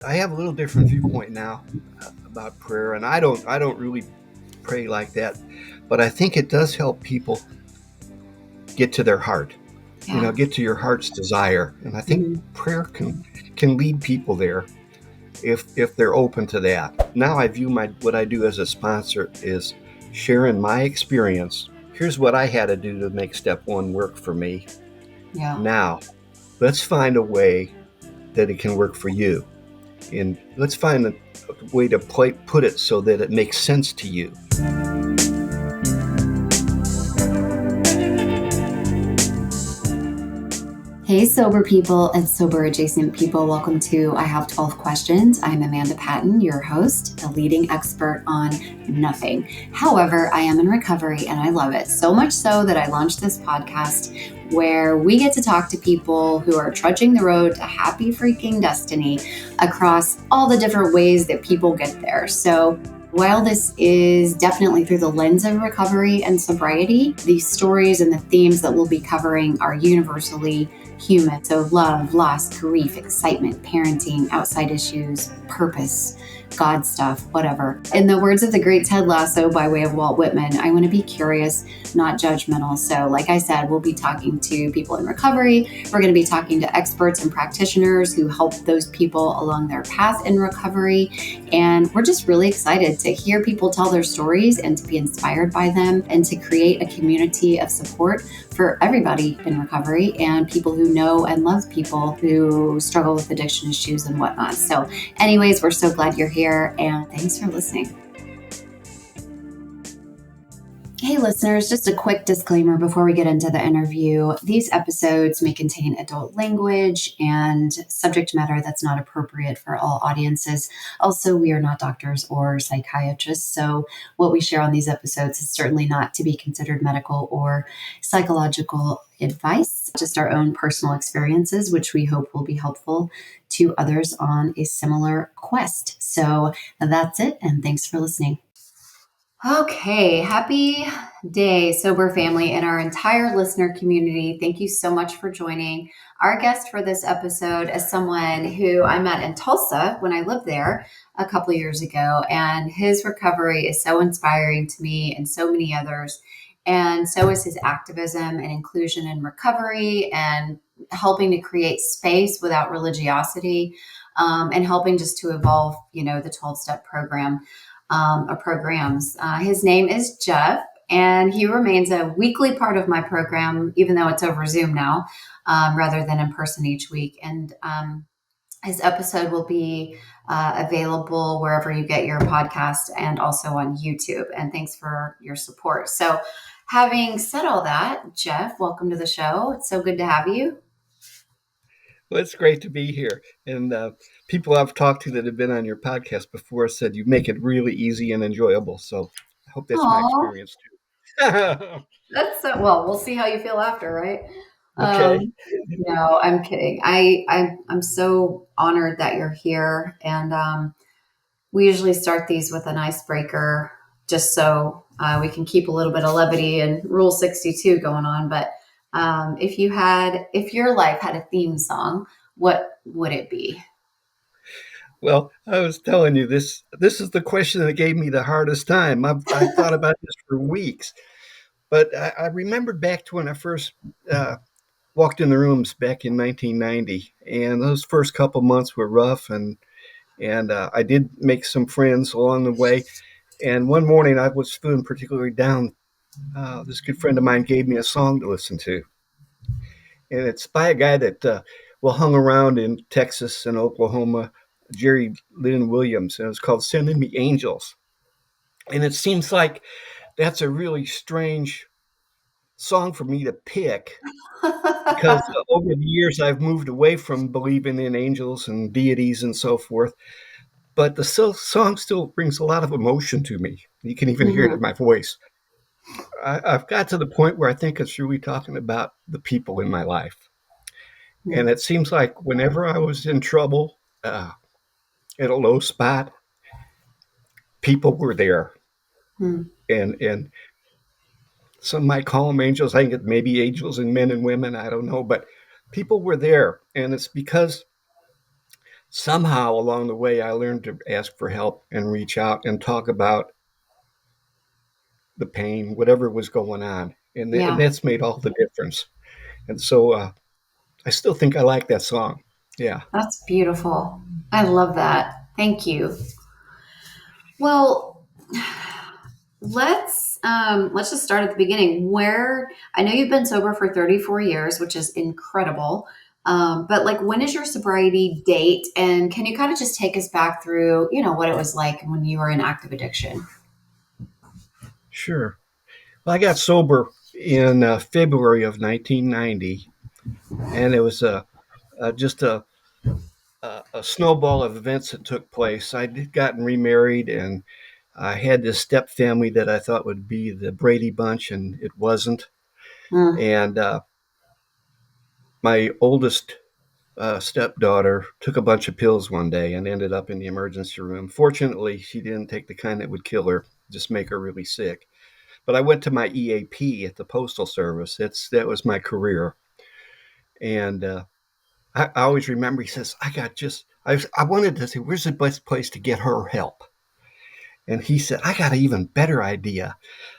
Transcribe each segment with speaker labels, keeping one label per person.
Speaker 1: I have a little different viewpoint now about prayer, and I don't really pray like that, but I think it does help people get to their heart.
Speaker 2: Yeah.
Speaker 1: Get to your heart's desire, and I think
Speaker 2: Mhm.
Speaker 1: prayer can lead people there if they're open to that. Now I view my what I do as a sponsor is sharing my experience. Here's what I had to do to make step one work for me.
Speaker 2: Yeah.
Speaker 1: Now, let's find a way that it can work for you. And let's find a way to put it so that it makes sense to you.
Speaker 2: Hey, sober people and sober adjacent people. Welcome to I Have 12 Questions. I'm Amanda Patton, your host, a leading expert on nothing. However, I am in recovery and I love it so much so that I launched this podcast where we get to talk to people who are trudging the road to happy freaking destiny across all the different ways that people get there. So while this is definitely through the lens of recovery and sobriety, these stories and the themes that we'll be covering are universally human. So love, loss, grief, excitement, parenting, outside issues, purpose, God stuff, whatever. In the words of the great Ted Lasso by way of Walt Whitman, I want to be curious, not judgmental. So like I said, we'll be talking to people in recovery. We're going to be talking to experts and practitioners who help those people along their path in recovery. And we're just really excited to hear people tell their stories and to be inspired by them and to create a community of support for everybody in recovery and people who know and love people who struggle with addiction issues and whatnot. So anyways, we're so glad you're here and thanks for listening. Hey listeners, just a quick disclaimer before we get into the interview. These episodes may contain adult language and subject matter that's not appropriate for all audiences. Also, we are not doctors or psychiatrists, so what we share on these episodes is certainly not to be considered medical or psychological advice, just our own personal experiences, which we hope will be helpful to others on a similar quest. So that's it, and thanks for listening. Okay, happy day, sober family, and our entire listener community. Thank you so much for joining. Our guest for this episode is someone who I met in Tulsa when I lived there a couple of years ago, and his recovery is so inspiring to me and so many others. And so is his activism and inclusion in recovery and helping to create space without religiosity, and helping just to evolve, the 12-step program or programs. His name is Jeff, and he remains a weekly part of my program, even though it's over Zoom now, rather than in person each week. And his episode will be available wherever you get your podcast and also on YouTube. And thanks for your support. So, having said all that, Jeff, welcome to the show. It's so good to have you.
Speaker 1: Well, it's great to be here. And people I've talked to that have been on your podcast before said you make it really easy and enjoyable. So I hope that's my
Speaker 2: Aw,
Speaker 1: experience too.
Speaker 2: that's so, well, we'll see how you feel after, right?
Speaker 1: Okay.
Speaker 2: No, I'm kidding. I'm so honored that you're here, and we usually start these with an icebreaker, just so we can keep a little bit of levity and Rule 62 going on. But if your life had a theme song, what would it be?
Speaker 1: Well, I was telling you this is the question that gave me the hardest time. I thought about this for weeks, but I remembered back to when I first uh, walked in the rooms back in 1990, and those first couple months were rough, and I did make some friends along the way. And one morning I was feeling particularly down. This good friend of mine gave me a song to listen to, and it's by a guy that hung around in Texas and Oklahoma, Jerry Lynn Williams, and it's called "Sending Me Angels." And it seems like that's a really strange song for me to pick because over the years I've moved away from believing in angels and deities and so forth. But the song still brings a lot of emotion to me. You can even hear it in
Speaker 2: Mhm.
Speaker 1: my voice. I've got to the point where I think it's really talking about the people in my life. And it seems like whenever I was in trouble, at a low spot, people were there.
Speaker 2: Mhm.
Speaker 1: And some might call them angels. I think it may be angels and men and women. I don't know. But people were there. And it's because somehow along the way, I learned to ask for help and reach out and talk about the pain, whatever was going on. And
Speaker 2: Yeah,
Speaker 1: that's made all the difference. And so I still think I like that song. Yeah,
Speaker 2: that's beautiful. I love that. Thank you. Well, let's just start at the beginning. Where I know you've been sober for 34 years, which is incredible. But like, when is your sobriety date? And can you kind of just take us back through, what it was like when you were in active addiction?
Speaker 1: sure. Well, I got sober in February of 1990, and it was just a snowball of events that took place. I'd gotten remarried, and I had this step family that I thought would be the Brady Bunch, and it wasn't.
Speaker 2: Mm,
Speaker 1: And my oldest stepdaughter took a bunch of pills one day and ended up in the emergency room. Fortunately, she didn't take the kind that would kill her, just make her really sick. But I went to my EAP at the Postal Service. That was my career, and I always remember he says, I wanted to say, where's the best place to get her help? And he said, I got an even better idea.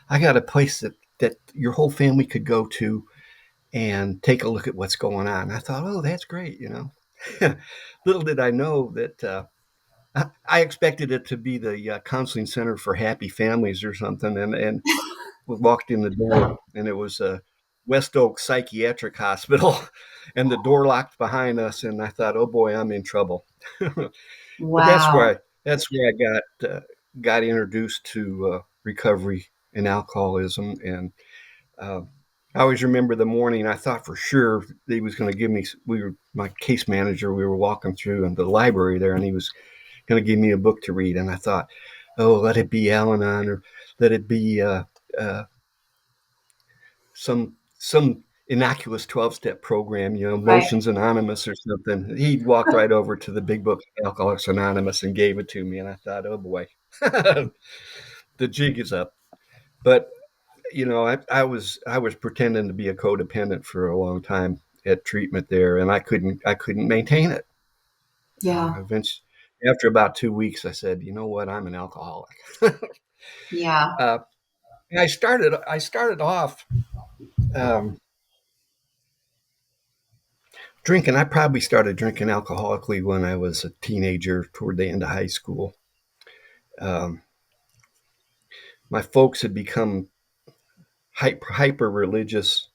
Speaker 1: I got a place that your whole family could go to and take a look at what's going on. I thought, oh, that's great. Little did I know that I expected it to be the counseling center for happy families or something. And we walked in the door, and it was a West Oak Psychiatric Hospital, and the door locked behind us. And I thought, oh boy, I'm in trouble. But
Speaker 2: wow.
Speaker 1: that's where I got introduced to recovery and alcoholism. And uh, I always remember the morning. I thought for sure he was going to give me. We were my case manager. We were walking through in the library there, and he was going to give me a book to read. And I thought, oh, let it be Al-Anon, or let it be uh, some innocuous 12-step program,
Speaker 2: Right.
Speaker 1: Motions Anonymous or something. He walked right over to the big book, Alcoholics Anonymous, and gave it to me. And I thought, oh boy, the jig is up. But I was pretending to be a codependent for a long time at treatment there, and I couldn't maintain it.
Speaker 2: Yeah.
Speaker 1: Eventually, after about 2 weeks, I said, you know what, I'm an alcoholic.
Speaker 2: Yeah.
Speaker 1: uh, and I started off um, drinking. I probably started drinking alcoholically when I was a teenager, toward the end of high school. Um, my folks had become hyper religious,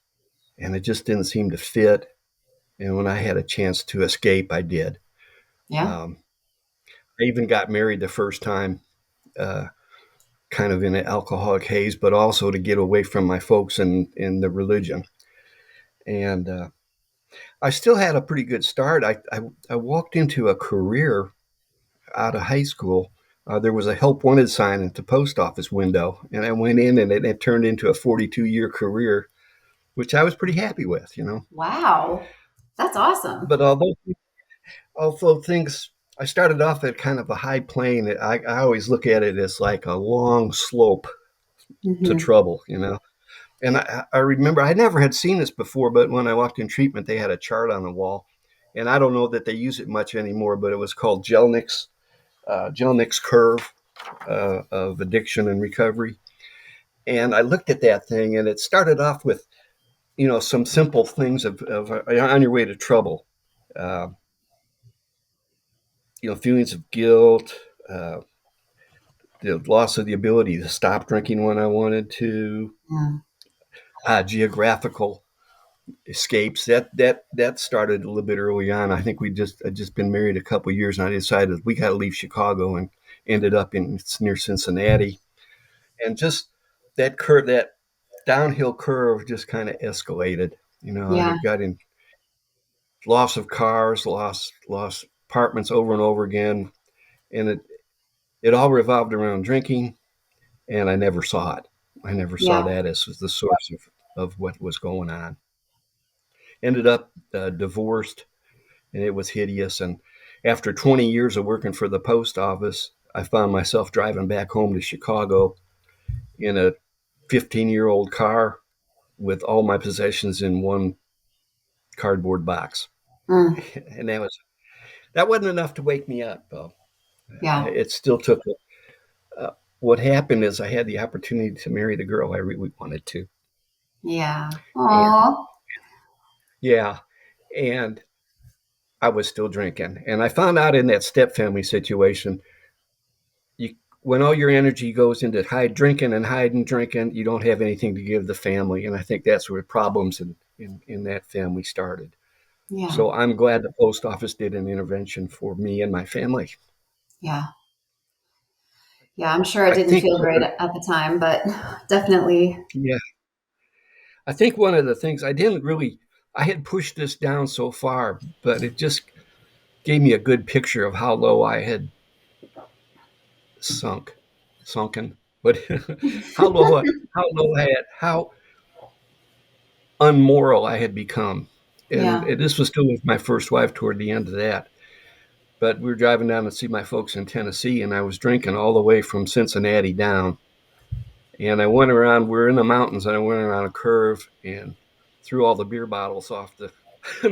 Speaker 1: and it just didn't seem to fit. And when I had a chance to escape, I did.
Speaker 2: Yeah.
Speaker 1: Um, I even got married the first time, uh, kind of in an alcoholic haze, but also to get away from my folks and in the religion. And I still had a pretty good start. I walked into a career out of high school. There was a help wanted sign at the post office window, and I went in, and it turned into a 42-year career, which I was pretty happy with.
Speaker 2: Wow. That's awesome.
Speaker 1: But although things, I started off at kind of a high plane. I always look at it as like a long slope to
Speaker 2: Hmm.
Speaker 1: trouble. And I remember I never had seen this before, but when I walked in treatment, they had a chart on the wall, and I don't know that they use it much anymore, but it was called Jelnick's curve of addiction and recovery. And I looked at that thing, and it started off with some simple things of on your way to trouble, uh, feelings of guilt, uh, the loss of the ability to stop drinking when I wanted to,
Speaker 2: Yeah.
Speaker 1: geographical escapes. That started a little bit early on. I think I'd just been married a couple of years, and I decided we got to leave Chicago, and ended up in near Cincinnati. And just that downhill curve just kind of escalated. I
Speaker 2: Yeah.
Speaker 1: got in loss of cars, lost apartments over and over again, and it all revolved around drinking, and I never saw it. I never saw
Speaker 2: Yeah.
Speaker 1: that as the source of what was going on. Ended up divorced, and it was hideous. And after 20 years of working for the post office, I found myself driving back home to Chicago in a 15-year-old car with all my possessions in one cardboard box.
Speaker 2: Mm.
Speaker 1: And That wasn't enough to wake me up, though.
Speaker 2: Yeah.
Speaker 1: It still took. What happened is I had the opportunity to marry the girl I really wanted to,
Speaker 2: Yeah.
Speaker 1: and
Speaker 2: Oh,
Speaker 1: yeah, and I was still drinking. And I found out in that step family situation, you when all your energy goes into hide drinking and hiding drinking, you don't have anything to give the family. And I think that's where problems in that family started.
Speaker 2: yeah.
Speaker 1: So I'm glad the post office did an intervention for me and my family.
Speaker 2: Yeah. Yeah. I'm sure it
Speaker 1: I
Speaker 2: didn't
Speaker 1: think
Speaker 2: feel great at the time, but definitely.
Speaker 1: yeah, I think one of the things I had pushed this down so far, but it just gave me a good picture of how low I had sunken, but how unmoral I had become.
Speaker 2: Yeah.
Speaker 1: And this was still with my first wife toward the end of that. But we were driving down to see my folks in Tennessee, and I was drinking all the way from Cincinnati down. And I went around, we're in the mountains, and I went around a curve and threw all the beer bottles off the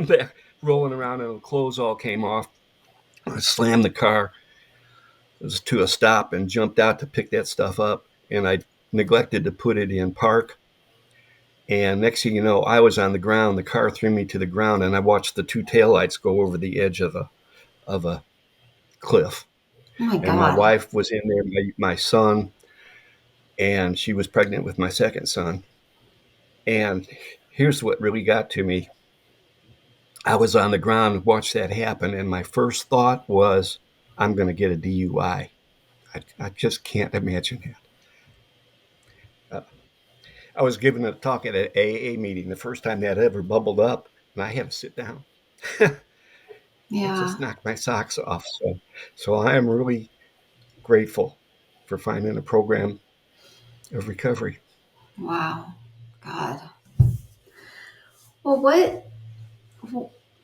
Speaker 1: back, rolling around, and the clothes all came off. I slammed the car to a stop and jumped out to pick that stuff up. And I neglected to put it in park. And next thing you know, I was on the ground. The car threw me to the ground, and I watched the two taillights go over the edge of a cliff.
Speaker 2: Oh my
Speaker 1: And my
Speaker 2: God.
Speaker 1: wife was in there, my son, and she was pregnant with my second son. And here's what really got to me. I was on the ground and watched that happen, and my first thought was, I'm going to get a DUI. I just can't imagine that. I was given a talk at an AA meeting, the first time that ever bubbled up, and I had to sit down. It
Speaker 2: Yeah.
Speaker 1: just knocked my socks off. So I am really grateful for finding a program of recovery.
Speaker 2: Wow. God. Well,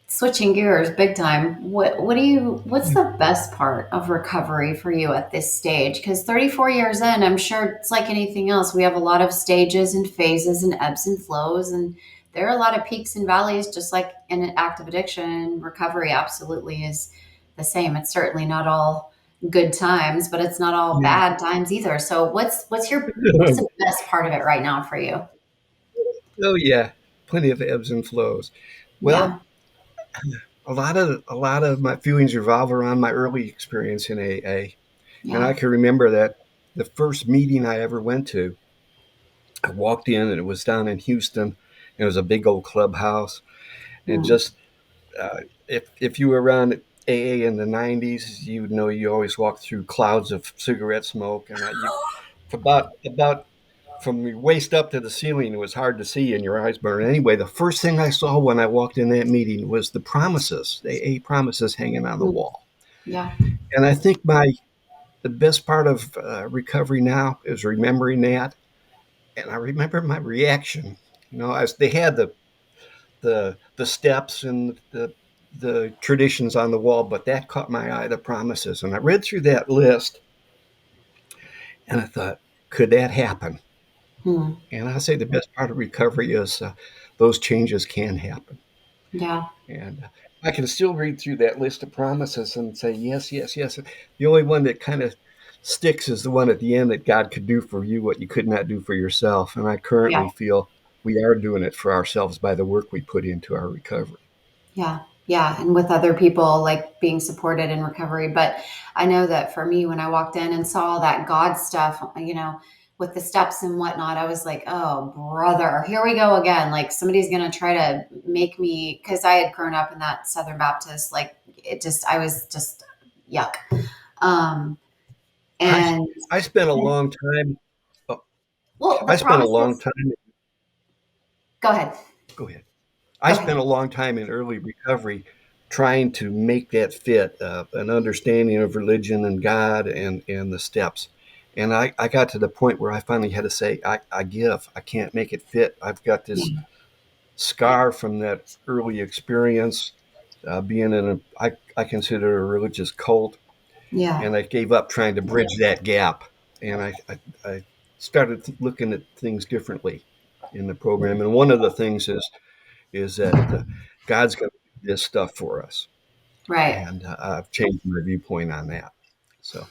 Speaker 2: switching gears big time, what's the best part of recovery for you at this stage? Because 34 years in, I'm sure it's like anything else. We have a lot of stages and phases and ebbs and flows, and there are a lot of peaks and valleys, just like in an active addiction. Recovery absolutely is the same. It's certainly not all good times, but it's not all
Speaker 1: Yeah.
Speaker 2: bad times either. So what's the best part of it right now for you?
Speaker 1: Oh yeah, plenty of ebbs and flows.
Speaker 2: Yeah.
Speaker 1: Well, a lot of my feelings revolve around my early experience in AA, and I
Speaker 2: Yeah.
Speaker 1: can remember that the first meeting I ever went to, I walked in and it was down in Houston. It was a big old clubhouse, and
Speaker 2: Mm.
Speaker 1: just if you were around AA in the '90s, you would know you always walk through clouds of cigarette smoke, and about from your waist up to the ceiling, it was hard to see and your eyes burned. Anyway, the first thing I saw when I walked in that meeting was the promises, the AA promises hanging on the
Speaker 2: Mm.
Speaker 1: wall.
Speaker 2: Yeah.
Speaker 1: And I think the best part of recovery now is remembering that. And I remember my reaction. As they had the steps and the traditions on the wall, but that caught my eye, the promises. And I read through that list and I thought, could that happen?
Speaker 2: Hmm.
Speaker 1: And I say the best part of recovery is those changes can happen.
Speaker 2: Yeah.
Speaker 1: And I can still read through that list of promises and say, yes, yes, yes. The only one that kind of sticks is the one at the end that God could do for you what you could not do for yourself. And I
Speaker 2: Yeah.
Speaker 1: currently feel we are doing it for ourselves by the work we put into our recovery.
Speaker 2: Yeah. Yeah. And with other people, like being supported in recovery. But I know that for me, when I walked in and saw that God stuff, with the steps and whatnot, I was like, oh, brother, here we go again. Like somebody's going to try to make me, because I had grown up in that Southern Baptist, like I was just yuck. Um,
Speaker 1: I,
Speaker 2: and,
Speaker 1: I spent a long time. oh,
Speaker 2: well, the
Speaker 1: I spent a long
Speaker 2: promises,
Speaker 1: time.
Speaker 2: go ahead.
Speaker 1: Go ahead. I
Speaker 2: Go
Speaker 1: spent
Speaker 2: ahead.
Speaker 1: a long time in early recovery trying to make that fit an understanding of religion and God and the steps. And I got to the point where I finally had to say, I give. I can't make it fit. I've got this
Speaker 2: Yeah.
Speaker 1: scar from that early experience being I consider a religious cult.
Speaker 2: Yeah.
Speaker 1: And I gave up trying to bridge that gap. And I started looking at things differently in the program. And one of the things is that God's going to do this stuff for us.
Speaker 2: Right.
Speaker 1: and I've changed my viewpoint on that. So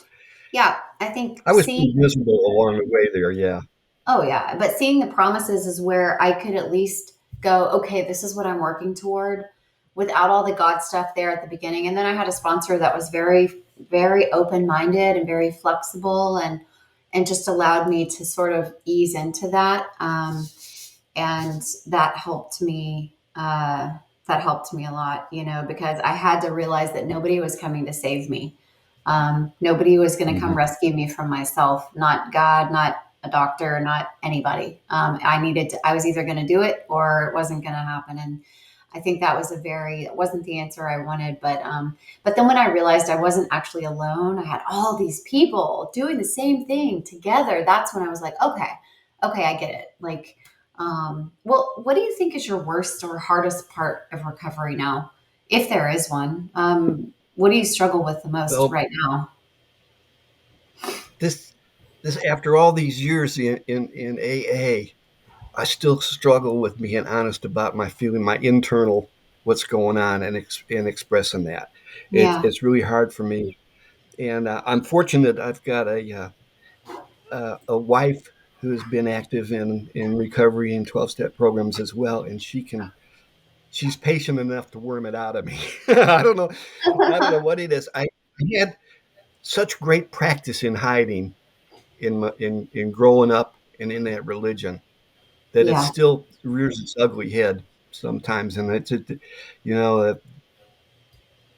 Speaker 2: Yeah. I think
Speaker 1: I was pretty
Speaker 2: seeing,
Speaker 1: miserable along the way there. Yeah.
Speaker 2: oh, yeah. But seeing the promises is where I could at least go, okay, this is what I'm working toward without all the God stuff there at the beginning. And then I had a sponsor that was very open minded and very flexible and just allowed me to sort of ease into that. And that helped me. That helped me a lot, because I had to realize that nobody was coming to save me. Nobody was going to come
Speaker 1: Mhm.
Speaker 2: rescue me from myself. Not God, not a doctor, not anybody. I needed to. I was either going to do it or it wasn't going to happen. And I think that was it wasn't the answer I wanted. But then when I realized I wasn't actually alone, I had all these people doing the same thing together. That's when I was like, okay, I get it. Like, well, what do you think is your worst or hardest part of recovery now, if there is one? What do you struggle with the most
Speaker 1: Well,
Speaker 2: right now?
Speaker 1: this this after all these years in AA, I still struggle with being honest about my feeling, my internal what's going on, and expressing that.
Speaker 2: Yeah,
Speaker 1: It's really hard for me, and I'm fortunate. I've got a wife who has been active in recovery and 12-step programs as well, and she's patient enough to worm it out of me. I don't know what it is. I had such great practice in hiding in growing up and in that religion that it
Speaker 2: yeah,
Speaker 1: still rears its ugly head sometimes. And you know, uh,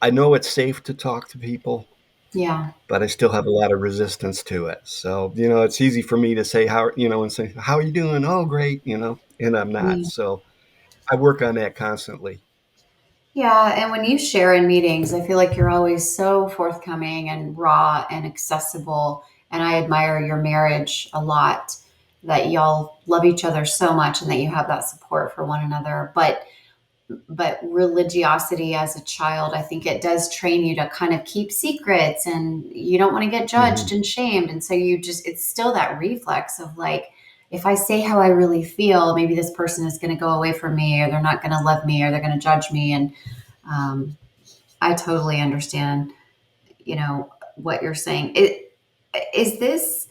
Speaker 1: I know it's safe to talk to people,
Speaker 2: yeah,
Speaker 1: but I still have a lot of resistance to it. So, it's easy for me to say and say, how are you doing? Oh, great. And I'm not.
Speaker 2: yeah.
Speaker 1: So I work on that constantly.
Speaker 2: Yeah, and when you share in meetings, I feel like you're always so forthcoming and raw and accessible. And I admire your marriage a lot, that y'all love each other so much and that you have that support for one another. But religiosity as a child, I think it does train you to kind of keep secrets and you don't want to get
Speaker 1: Hmm.
Speaker 2: judged and shamed. And so it's still that reflex of like, if I say how I really feel, maybe this person is going to go away from me or they're not going to love me or they're going to judge me. And um, I totally understand, what you're saying. Is this,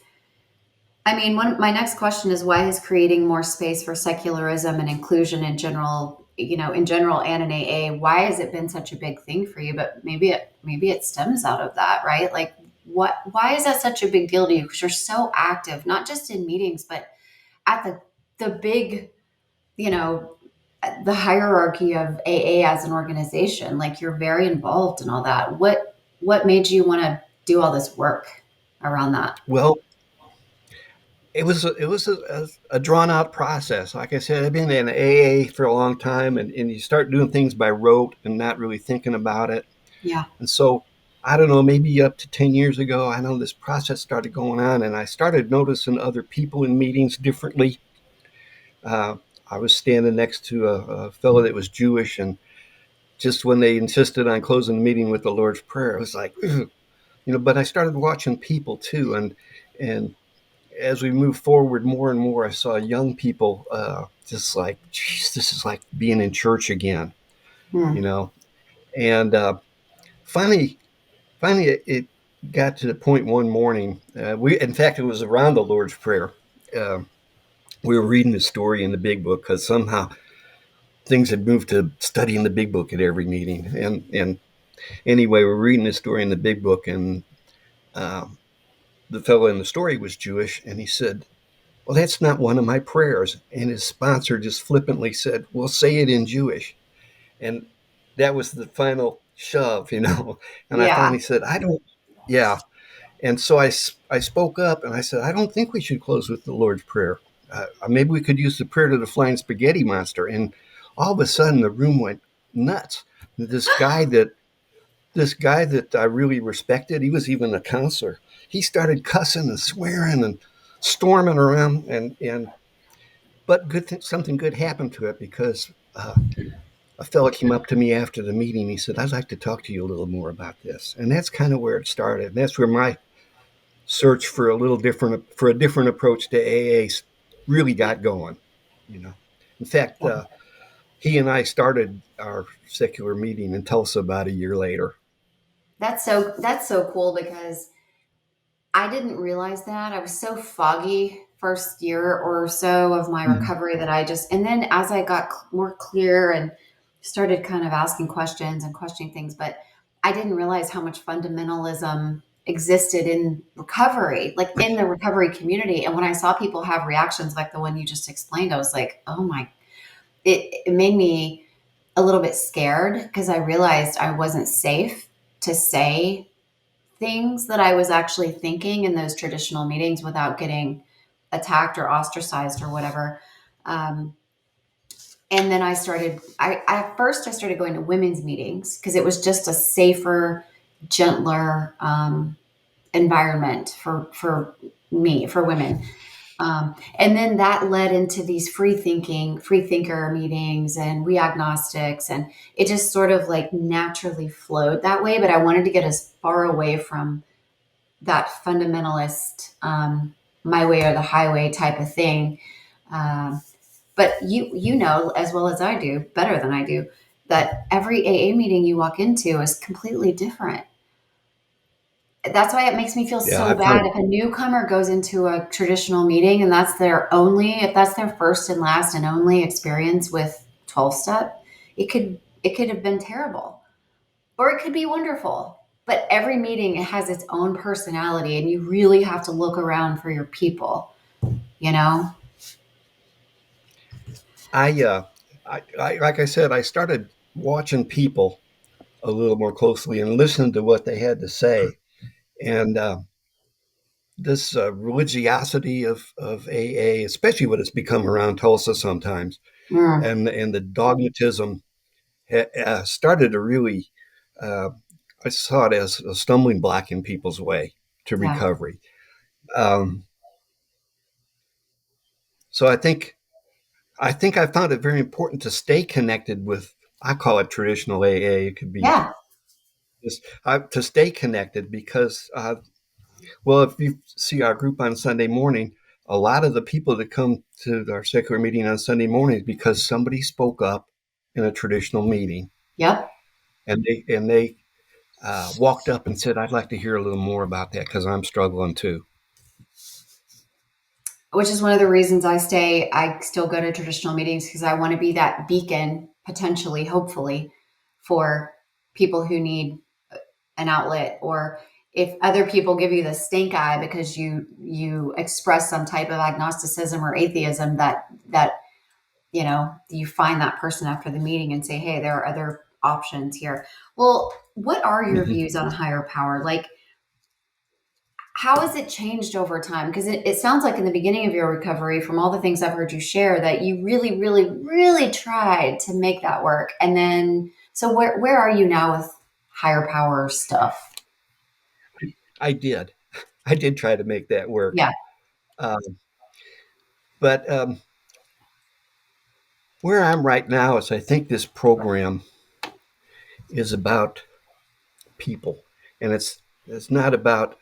Speaker 2: I mean, my next question is, why is creating more space for secularism and inclusion in general and in AA, why has it been such a big thing for you? But maybe it stems out of that, right? Like, why is that such a big deal to you? Because you're so active, not just in meetings, but at the big, you know, the hierarchy of AA as an organization. Like, you're very involved in all that. What made you want to do all this work around that?
Speaker 1: Well, it was a drawn out process. Like I said, I've been in AA for a long time, and you start doing things by rote and not really thinking about it.
Speaker 2: Yeah,
Speaker 1: And so, I don't know, maybe up to 10 years ago, I know this process started going on, and I started noticing other people in meetings differently. Uh, I was standing next to a fellow that was Jewish, and just when they insisted on closing the meeting with the Lord's Prayer, I was like, "Ugh." But I started watching people too, and as we moved forward more and more, I saw young people just like, geez, this is like being in church again, you
Speaker 2: hmm.
Speaker 1: know. And finally, it got to the point one morning. In fact, it was around the Lord's Prayer. Uh, we were reading the story in the Big Book because somehow things had moved to studying the Big Book at every meeting. And anyway, we're reading the story in the Big Book, and um, the fellow in the story was Jewish, and he said, "Well, that's not one of my prayers." And his sponsor just flippantly said, "Well, say it in Jewish." And that was the final shove. And I
Speaker 2: Yeah,
Speaker 1: finally said, "I don't, yeah." And so I spoke up and I said, "I don't think we should close with the Lord's Prayer. Maybe we could use the prayer to the flying spaghetti monster." And all of a sudden, the room went nuts. This guy that I really respected, he was even a counselor. He started cussing and swearing and storming around, and but something good happened to it because a fella came up to me after the meeting. He said, "I'd like to talk to you a little more about this," and that's kind of where it started. And that's where my search for a different approach to AA really got going. You know, in fact, he and I started our secular meeting in Tulsa about a year later.
Speaker 2: that's so cool because I didn't realize that. I was so foggy first year or so of my
Speaker 1: Mhm.
Speaker 2: recovery that I just, and then as I got more clear and started kind of asking questions and questioning things, but I didn't realize how much fundamentalism existed in recovery, like in the recovery community. And when I saw people have reactions like the one you just explained, I was like, oh my, it made me a little bit scared because I realized I wasn't safe to say things that I was actually thinking in those traditional meetings without getting attacked or ostracized or whatever. Um, and then at first I started going to women's meetings because it was just a safer, gentler environment for me, for women. And then that led into these free thinker meetings and we agnostics. And it just sort of like naturally flowed that way. But I wanted to get as far away from that fundamentalist, my way or the highway type of thing. Um, but you know as well as I do, better than I do, that every AA meeting you walk into is completely different. That's why it makes me feel
Speaker 1: Yeah,
Speaker 2: so
Speaker 1: I found
Speaker 2: bad if a newcomer goes into a traditional meeting and if that's their first and last and only experience with 12 step, it could have been terrible or it could be wonderful. But every meeting it has its own personality and you really have to look around for your people, you know?
Speaker 1: I, like I said, I started watching people a little more closely and listening to what they had to say. And this religiosity of AA, especially what it's become around Tulsa sometimes,
Speaker 2: Mm,
Speaker 1: and the dogmatism started to really, uh, I saw it as a stumbling block in people's way to
Speaker 2: yeah.
Speaker 1: recovery. Um, so I think I found it very important to stay connected with. I call it traditional AA. It could be
Speaker 2: Yeah.
Speaker 1: just to stay connected because, well, if you see our group on Sunday morning, a lot of the people that come to our secular meeting on Sunday mornings because somebody spoke up in a traditional meeting
Speaker 2: Yep.
Speaker 1: and they walked up and said, "I'd like to hear a little more about that because I'm struggling too."
Speaker 2: Which is one of the reasons I still go to traditional meetings because I want to be that beacon, potentially, hopefully, for people who need an outlet or if other people give you the stink eye because you express some type of agnosticism or atheism that you find that person after the meeting and say, hey, there are other options here. Well, what are your
Speaker 1: Mhm.
Speaker 2: views on higher power? Like, how has it changed over time? Because it sounds like in the beginning of your recovery, from all the things I've heard you share, that you really, really, really tried to make that work. And then, so where are you now with higher power stuff?
Speaker 1: I did. I did try to make that work.
Speaker 2: Yeah.
Speaker 1: Um, but where I'm right now is I think this program is about people, and it's not about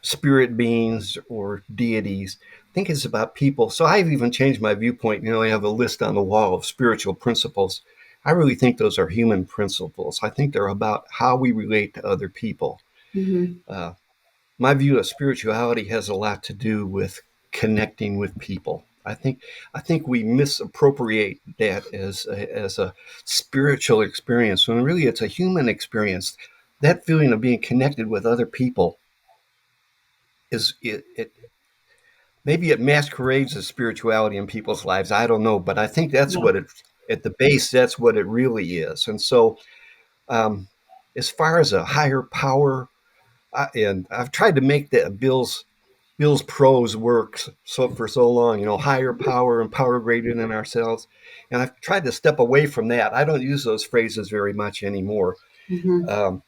Speaker 1: spirit beings or deities. I think it's about people. So I've even changed my viewpoint. I have a list on the wall of spiritual principles. I really think those are human principles. I think they're about how we relate to other people.
Speaker 2: Hmm.
Speaker 1: Uh, my view of spirituality has a lot to do with connecting with people. I think we misappropriate that as a spiritual experience when really it's a human experience. That feeling of being connected with other people it maybe it masquerades as spirituality in people's lives. I don't know, but I think that's
Speaker 2: Yeah.
Speaker 1: what it at the base. That's what it really is. And so, um, as far as a higher power, and I've tried to make that Bill's prose works for so long, higher power and power greater than ourselves. And I've tried to step away from that. I don't use those phrases very much anymore.
Speaker 2: Hmm.
Speaker 1: Um,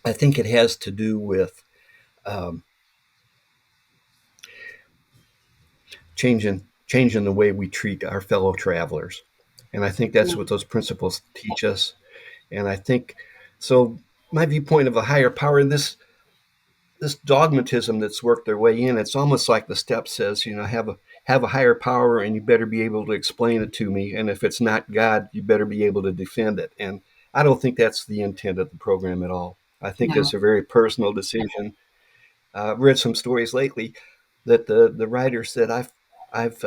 Speaker 1: I think it has to do with um, changing the way we treat our fellow travelers. And I think that's
Speaker 2: Yeah.
Speaker 1: what those principles teach us. And I think so. My viewpoint of a higher power, this dogmatism that's worked their way in, it's almost like the step says, have a higher power and you better be able to explain it to me. And if it's not God, you better be able to defend it. And I don't think that's the intent of the program at all. I think
Speaker 2: No.
Speaker 1: it's a very personal decision. I've read some stories lately that the writer said, I've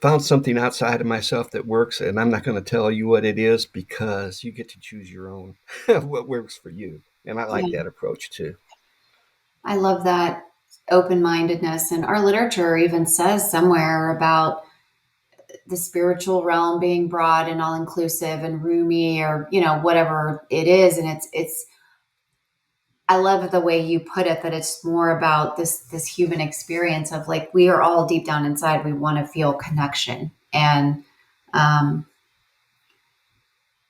Speaker 1: found something outside of myself that works, and I'm not going to tell you what it is because you get to choose your own what works for you. And I like
Speaker 2: Yeah.
Speaker 1: that approach too.
Speaker 2: I love that open mindedness. And our literature even says somewhere about the spiritual realm being broad and all inclusive and roomy, or, whatever it is. And I love the way you put it, that it's more about this human experience of, like, we are all deep down inside, we want to feel connection. And, um,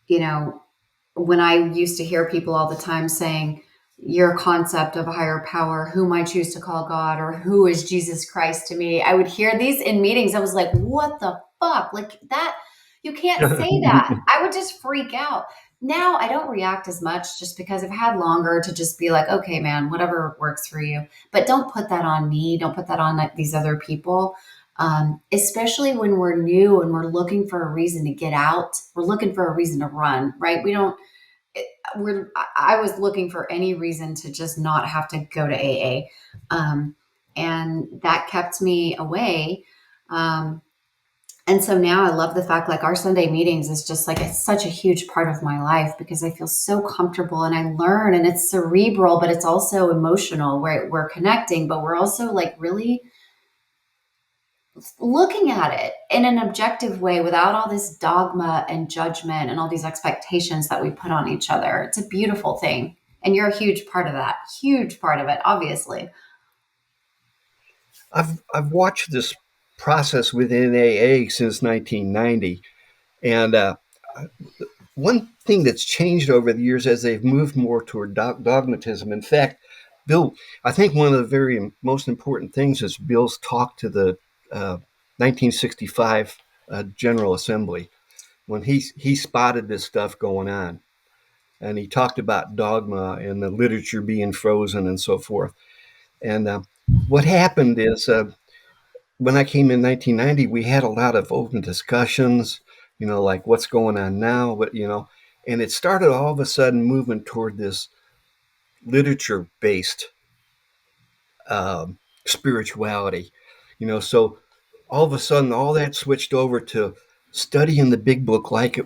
Speaker 2: you know, when I used to hear people all the time saying, your concept of a higher power, whom I choose to call God, or who is Jesus Christ to me, I would hear these in meetings. I was like, what the fuck? Like that, you can't say that. I would just freak out. Now I don't react as much, just because I've had longer to just be like, okay, man, whatever works for you. But don't put that on me. Don't put that on, like, these other people. Especially when we're new and we're looking for a reason to get out. We're looking for a reason to run, right? We don't I was looking for any reason to just not have to go to AA. And that kept me away. Um, and so now I love the fact, like, our Sunday meetings is just like, it's such a huge part of my life, because I feel so comfortable and I learn, and it's cerebral, but it's also emotional, where we're connecting, but we're also, like, really looking at it in an objective way, without all this dogma and judgment and all these expectations that we put on each other. It's a beautiful thing. And you're a huge part of that, huge part of it, obviously.
Speaker 1: I've watched this process within AA since 1990, and one thing that's changed over the years as they've moved more toward dogmatism. In fact, Bill, I think one of the very most important things is Bill's talk to the 1965 General Assembly when he spotted this stuff going on, and he talked about dogma and the literature being frozen and so forth. And what happened is when I came in 1990, we had a lot of open discussions, like what's going on now, and it started all of a sudden moving toward this literature based spirituality, so all of a sudden all that switched over to studying the big book like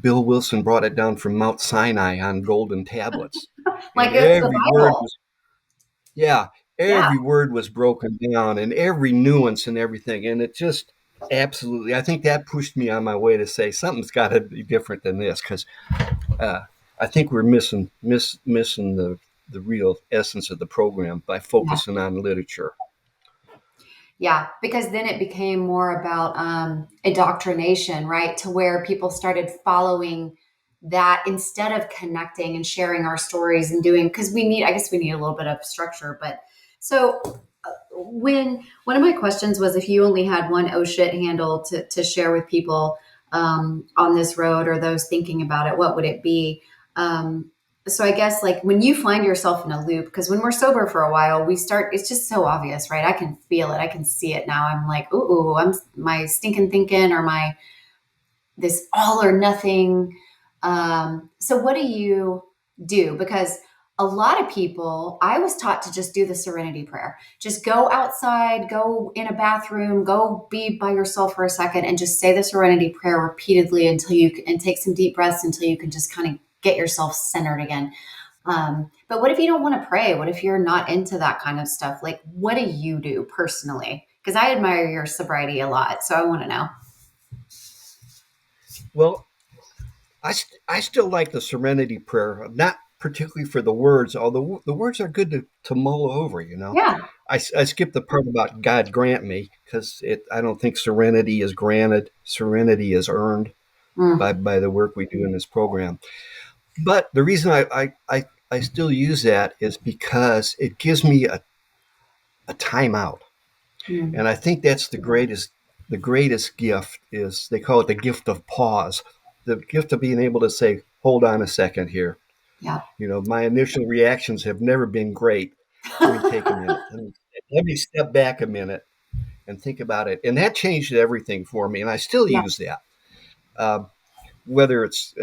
Speaker 1: Bill Wilson brought it down from Mount Sinai on golden tablets.
Speaker 2: Like
Speaker 1: And
Speaker 2: it's the
Speaker 1: every word
Speaker 2: Bible.
Speaker 1: was Yeah,
Speaker 2: Yeah.
Speaker 1: every word was broken down and every nuance and everything. And it just absolutely, I think that pushed me on my way to say something's got to be different than this because uh, I think we're missing the real essence of the program by
Speaker 2: Yeah.
Speaker 1: focusing on literature.
Speaker 2: Yeah, because then it became more about indoctrination, right? To where people started following that instead of connecting and sharing our stories and doing, because I guess we need a little bit of structure. But so when one of my questions was, if you only had one oh shit handle to share with people on this road, or those thinking about it, what would it be? So I guess, like, when you find yourself in a loop, because when we're sober for a while, it's just so obvious, right? I can feel it. I can see it now. I'm like, ooh, I'm my stinking thinking, or my this all or nothing. So what do you do? Because a lot of people, I was taught to just do the serenity prayer. Just go outside, go in a bathroom, go be by yourself for a second, and just say the serenity prayer repeatedly and take some deep breaths until you can just kind of get yourself centered again. But what if you don't want to pray? What if you're not into that kind of stuff? Like, what do you do personally? Because I admire your sobriety a lot. So I want to know.
Speaker 1: Well, I still like the Serenity Prayer, not particularly for the words, although the words are good to mull over.
Speaker 2: Yeah.
Speaker 1: I skipped the part about God grant me because I don't think serenity is granted. Serenity is earned
Speaker 2: Mm,
Speaker 1: by the work we do in this program. But the reason I still use that is because it gives me a timeout.
Speaker 2: mm,
Speaker 1: And I think that's the greatest gift is they call it the gift of pause. The gift of being able to say, hold on a second here.
Speaker 2: yeah.
Speaker 1: My initial reactions have never been great. Let me take a minute. Let me step back a minute and think about it. And that changed everything for me. And I still
Speaker 2: Yeah.
Speaker 1: use that. Uh, whether it's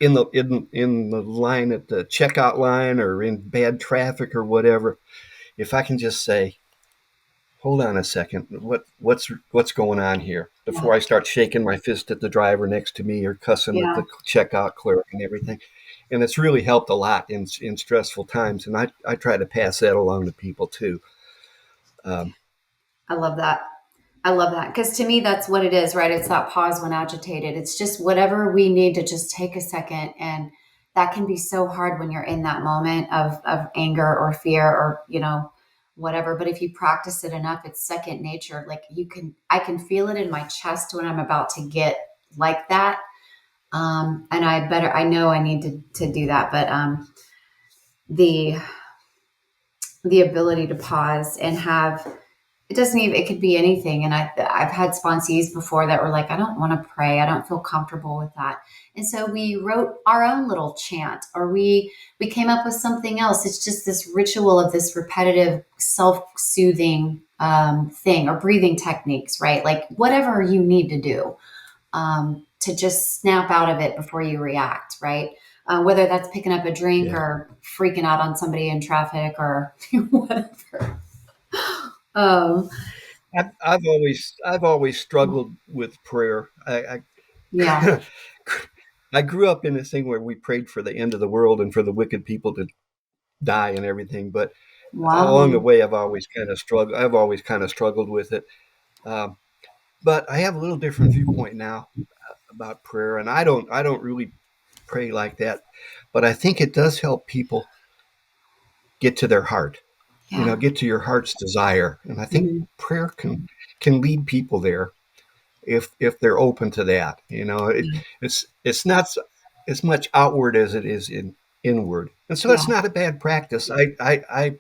Speaker 1: in the line at the checkout line or in bad traffic or whatever, if I can just say, hold on a second, what's going on here
Speaker 2: Yeah.
Speaker 1: before I start shaking my fist at the driver next to me or cussing at
Speaker 2: Yeah.
Speaker 1: the checkout clerk and everything. And it's really helped a lot in stressful times. And I try to pass that along to people too. Um,
Speaker 2: I love that. I love that because to me, that's what it is, right? It's that pause when agitated. It's just whatever we need to just take a second. And that can be so hard when you're in that moment of anger or fear or, whatever. But if you practice it enough, it's second nature. Like I can feel it in my chest when I'm about to get like that. And I know I need to do that. But the, the ability to pause and have it doesn't even it could be anything, and I've had sponsees before that were like, I don't want to pray, I don't feel comfortable with that, and so we wrote our own little chant, or we came up with something else. It's just this ritual of this repetitive self-soothing thing, or breathing techniques, right? Like whatever you need to do to just snap out of it before you react, right? Whether that's picking up a drink
Speaker 1: yeah,
Speaker 2: or freaking out on somebody in traffic or whatever. um,
Speaker 1: I've always struggled with prayer.
Speaker 2: yeah.
Speaker 1: I I grew up in this thing where we prayed for the end of the world and for the wicked people to die and everything. But along the
Speaker 2: Wow.
Speaker 1: way, I've always kind of struggled. I've always kind of struggled with it. Um, but I have a little different viewpoint now about prayer, and I don't really pray like that. But I think it does help people get to their heart. You know,
Speaker 2: Yeah.
Speaker 1: get to your heart's desire, and I think
Speaker 2: Mhm.
Speaker 1: prayer can lead people there if they're open to that. You know,
Speaker 2: Yeah.
Speaker 1: it's not as much outward as it is inward, and so
Speaker 2: Yeah.
Speaker 1: it's not a bad practice. I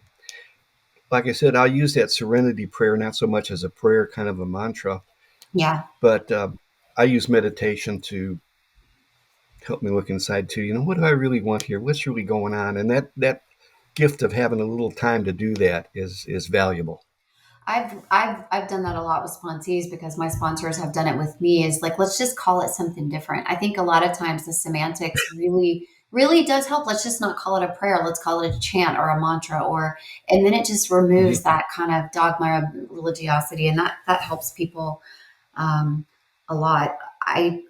Speaker 1: like I said, I'll use that serenity prayer not so much as a prayer, kind of a mantra,
Speaker 2: Yeah.
Speaker 1: but I use meditation to help me look inside too. You know, what do I really want here? What's really going on? And that gift of having a little time to do that is valuable.
Speaker 2: I've done that a lot with sponsees because my sponsors have done it with me. Is like, let's just call it something different. I think a lot of times the semantics really does help. Let's just not call it a prayer. Let's call it a chant or a mantra, and then it just removes
Speaker 1: Mhm.
Speaker 2: that kind of dogma of religiosity, and that helps people um, a lot. I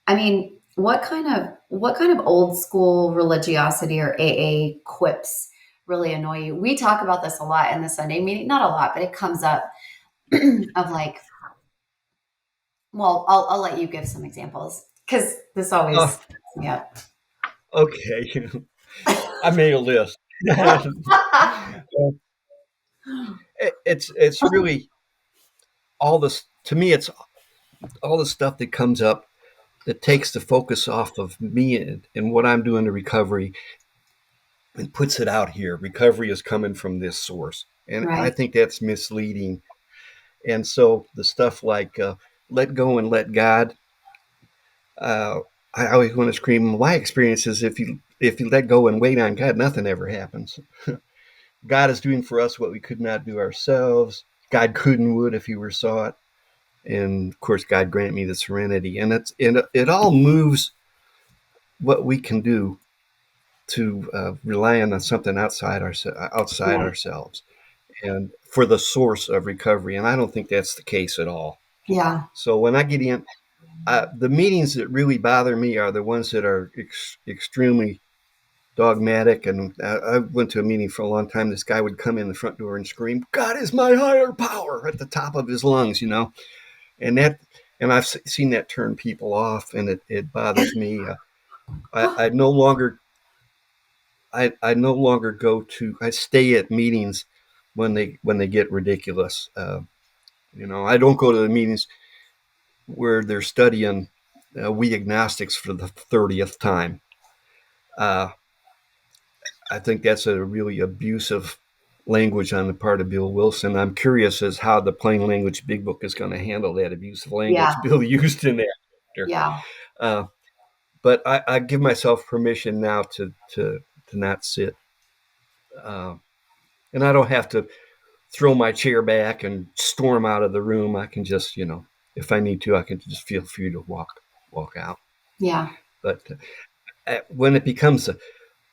Speaker 2: mean, what kind of old school religiosity or AA quips really annoy you? We talk about this a lot in the Sunday meeting, not a lot, but it comes up of like, well, I'll let you give some examples because this always
Speaker 1: Oh,
Speaker 2: cracks me up.
Speaker 1: okay. I made a list. It's really all this to me. It's all the stuff that comes up that takes the focus off of me and what I'm doing to recovery and puts it out here. Recovery is coming from this source, and I
Speaker 2: Right.
Speaker 1: think that's misleading. And so the stuff like let go and let God. Uh, I always want to scream. My experience is if you let go and wait on God, nothing ever happens. God is doing for us what we could not do ourselves. God could and would if He were saw it, and of course, God grant me the serenity. And it all moves what we can do to rely on something outside
Speaker 2: Right.
Speaker 1: ourselves, and for the source of recovery. And I don't think that's the case at all.
Speaker 2: Yeah.
Speaker 1: So when I get in, the meetings that really bother me are the ones that are extremely dogmatic. And I went to a meeting for a long time. This guy would come in the front door and scream, "God is my higher power," at the top of his lungs, you know, and that. And I've seen that turn people off, and it bothers me. I no longer I no longer go to. I stay at meetings when they get ridiculous. You know, I don't go to the meetings where they're studying we agnostics for the 30th time. Uh, I think that's a really abusive language on the part of Bill Wilson. I'm curious as how the plain language big book is going to handle that abusive
Speaker 2: Yeah.
Speaker 1: language Bill used in that chapter.
Speaker 2: Yeah.
Speaker 1: Uh, but I give myself permission now to not sit, uh, and I don't have to throw my chair back and storm out of the room. I can just, you know, if I need to, I can just feel free to walk out.
Speaker 2: Yeah.
Speaker 1: But when it becomes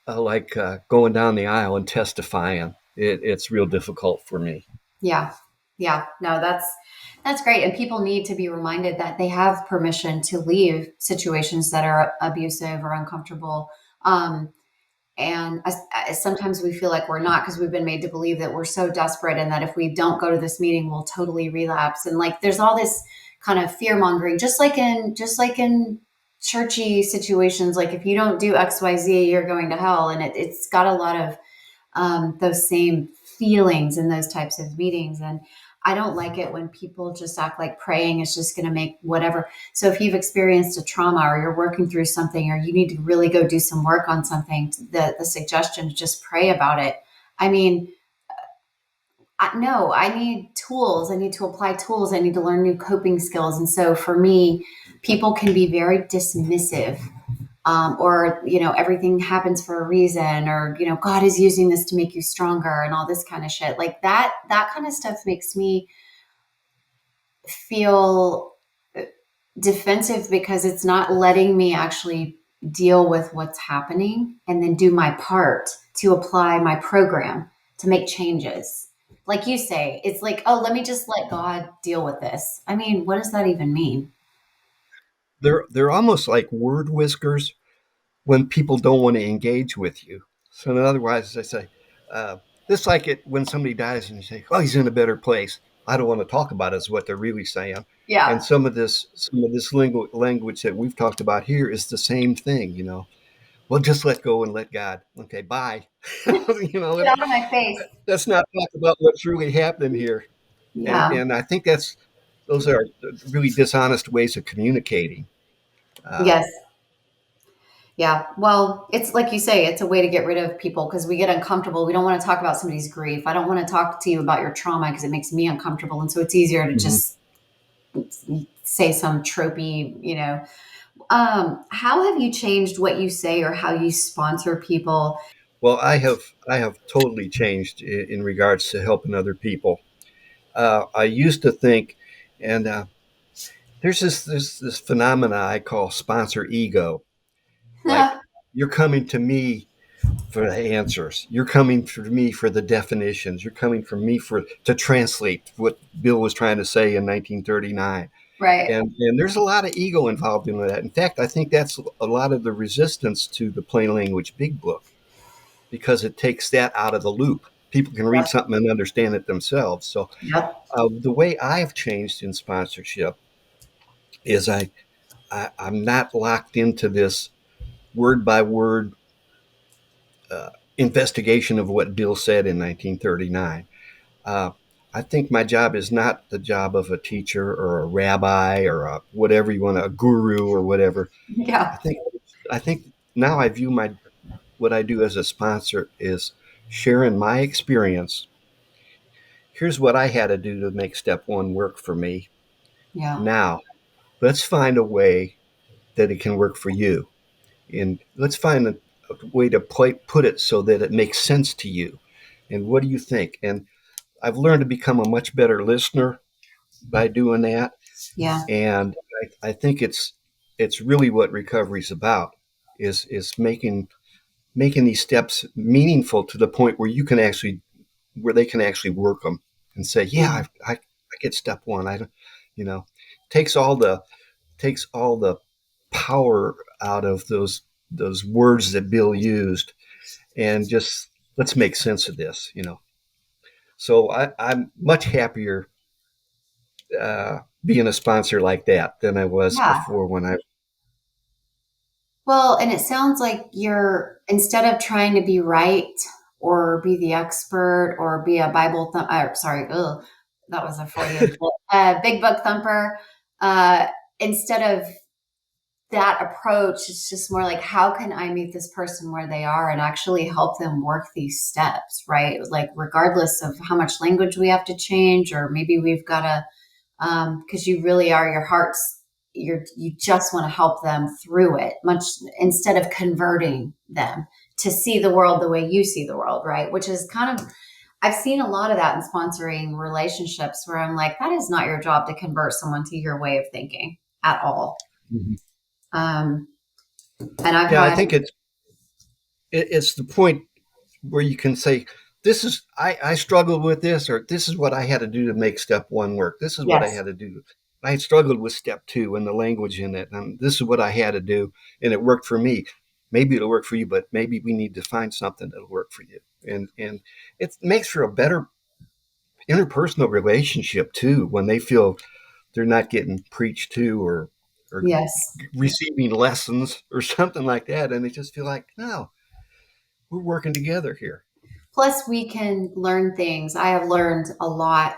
Speaker 1: like going down the aisle and testifying, it's real difficult for me.
Speaker 2: Yeah. Yeah. No, that's great. And people need to be reminded that they have permission to leave situations that are abusive or uncomfortable. Um, and sometimes we feel like we're not because we've been made to believe that we're so desperate and that if we don't go to this meeting, we'll totally relapse. And like, there's all this kind of fear mongering, just like in churchy situations. Like if you don't do X, Y, Z, you're going to hell. And it's got a lot of those same feelings in those types of meetings. And I don't like it when people just act like praying is just going to make whatever. So if you've experienced a trauma or you're working through something or you need to really go do some work on something, the suggestion to just pray about it. I mean, no, I need tools. I need to apply tools. I need to learn new coping skills. And so for me, people can be very dismissive or everything happens for a reason, or God is using this to make you stronger, and all this kind of shit. Like that kind of stuff makes me feel defensive because it's not letting me actually deal with what's happening and then do my part to apply my program to make changes. Like you say, it's like, oh, let me just let God deal with this. I mean, what does that even mean?
Speaker 1: They're almost like word whiskers when people don't want to engage with you. So, in other words, I say, uh, just like it when somebody dies and you say, "Oh, he's in a better place." I don't want to talk about it, is what they're really saying. And
Speaker 2: Yeah.
Speaker 1: some of this language that we've talked about here is the same thing. Well, just let go and let God. Okay, bye.
Speaker 2: Get out of my face.
Speaker 1: Let's not talk about what's really happening here. And
Speaker 2: Yeah.
Speaker 1: and I think those are really dishonest ways of communicating. Uh,
Speaker 2: Yes. Yeah. Well, it's like you say, it's a way to get rid of people because we get uncomfortable. We don't want to talk about somebody's grief. I don't want to talk to you about your trauma because it makes me uncomfortable. And so it's easier to
Speaker 1: mhm.
Speaker 2: just say some tropey, how have you changed what you say or how you sponsor people?
Speaker 1: Well, I have totally changed in regards to helping other people. I used to think, and there's this phenomena I call sponsor ego. Like you're coming to me for the answers. You're coming for me for the definitions. You're coming for me for to translate what Bill was trying to say in 1939.
Speaker 2: Right.
Speaker 1: And there's a lot of ego involved in that. In fact, I think that's a lot of the resistance to the plain language big book because it takes that out of the loop. People can read
Speaker 2: Yep.
Speaker 1: something and understand it themselves. So
Speaker 2: Yep.
Speaker 1: the way I've changed in sponsorship is I'm not locked into this word by word investigation of what Bill said in 1939. Uh, I think my job is not the job of a teacher or a rabbi or whatever you want, a guru or whatever. I
Speaker 2: Yeah.
Speaker 1: think I think now I view my what I do as a sponsor is sharing my experience. Here's what I had to do to make step one work for me.
Speaker 2: Yeah.
Speaker 1: Now, let's find a way that it can work for you. And let's find a way to put it so that it makes sense to you. And what do you think? And I've learned to become a much better listener by doing that.
Speaker 2: Yeah.
Speaker 1: And I think it's really what recovery is about is making these steps meaningful to the point where you can actually where they can actually work them and say, yeah,
Speaker 2: Yeah.
Speaker 1: I get step one. I don't, you know, takes all the takes all the power out of those words that Bill used and just let's make sense of this. So I'm much happier being a sponsor like that than I was
Speaker 2: Yeah.
Speaker 1: before when I.
Speaker 2: Well, and it sounds like you're instead of trying to be right or be the expert or be a sorry, ugh, that was a Freudian slip. Big book thumper. Uh, Instead of that approach, it's just more like how can I meet this person where they are and actually help them work these steps, right? Like regardless of how much language we have to change, or maybe we've got to because you really are your heart's you just want to help them through it much instead of converting them to see the world the way you see the world, right? Which is kind of I've seen a lot of that in sponsoring relationships where I'm like, that is not your job to convert someone to your way of thinking at all.
Speaker 1: Mhm.
Speaker 2: um And I've
Speaker 1: Yeah, I
Speaker 2: had,
Speaker 1: think it's the point where you can say, this is I struggled with this, or this is what I had to do to make step one work. This is what I
Speaker 2: yes,
Speaker 1: had to do. I struggled with step two and the language in it, and this is what I had to do, and it worked for me. Maybe it'll work for you, but maybe we need to find something that'll work for you. And it makes for a better interpersonal relationship too when they feel they're not getting preached to, or
Speaker 2: yes.
Speaker 1: receiving lessons or something like that, and they just feel like, no, we're working together here.
Speaker 2: Plus, we can learn things. I have learned a lot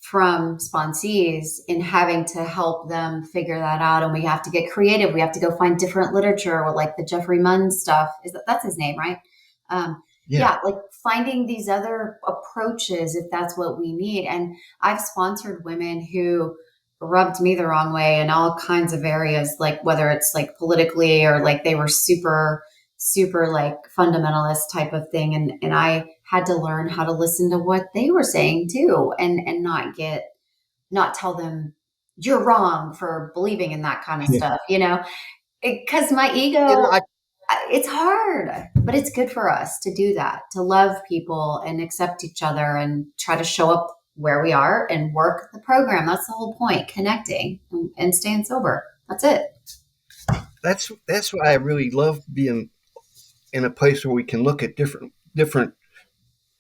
Speaker 2: from sponsees in having to help them figure that out. And we have to get creative. We have to go find different literature, or like the Jeffrey Munn stuff. That's his name, right?
Speaker 1: Yeah.
Speaker 2: Yeah, like finding these other approaches if that's what we need. And I've sponsored women who rubbed me the wrong way in all kinds of areas, like whether it's like politically, or like they were super like fundamentalist type of thing, and I had to learn how to listen to what they were saying too, and not tell them you're wrong for believing in that kind of
Speaker 1: Yeah.
Speaker 2: stuff, because my
Speaker 1: You know,
Speaker 2: ego,
Speaker 1: I
Speaker 2: it's hard, but it's good for us to do that, to love people and accept each other and try to show up where we are and work the program. That's the whole point, connecting and staying sober. That's it.
Speaker 1: that's why I really love being in a place where we can look at different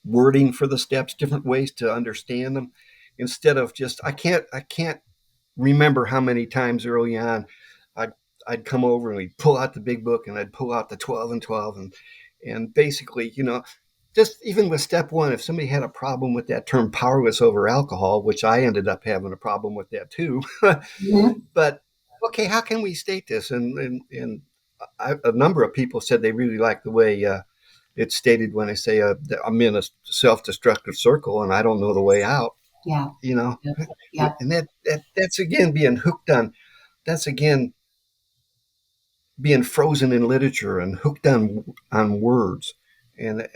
Speaker 1: wording for the steps, different ways to understand them, instead of just I can't remember how many times early on I'd I'd come over and we'd pull out the big book and I'd pull out the 12 and 12, and basically, just even with step one, if somebody had a problem with that term powerless over alcohol, which I ended up having a problem with that too.
Speaker 2: Mhm.
Speaker 1: But okay, how can we state this? And a number of people said they really like the way it's stated when they say that I'm in a self-destructive circle and I don't know the way out.
Speaker 2: Yeah.
Speaker 1: You know,
Speaker 2: Yep. Yep.
Speaker 1: and that's again being hooked on. That's again being frozen in literature and hooked on words. And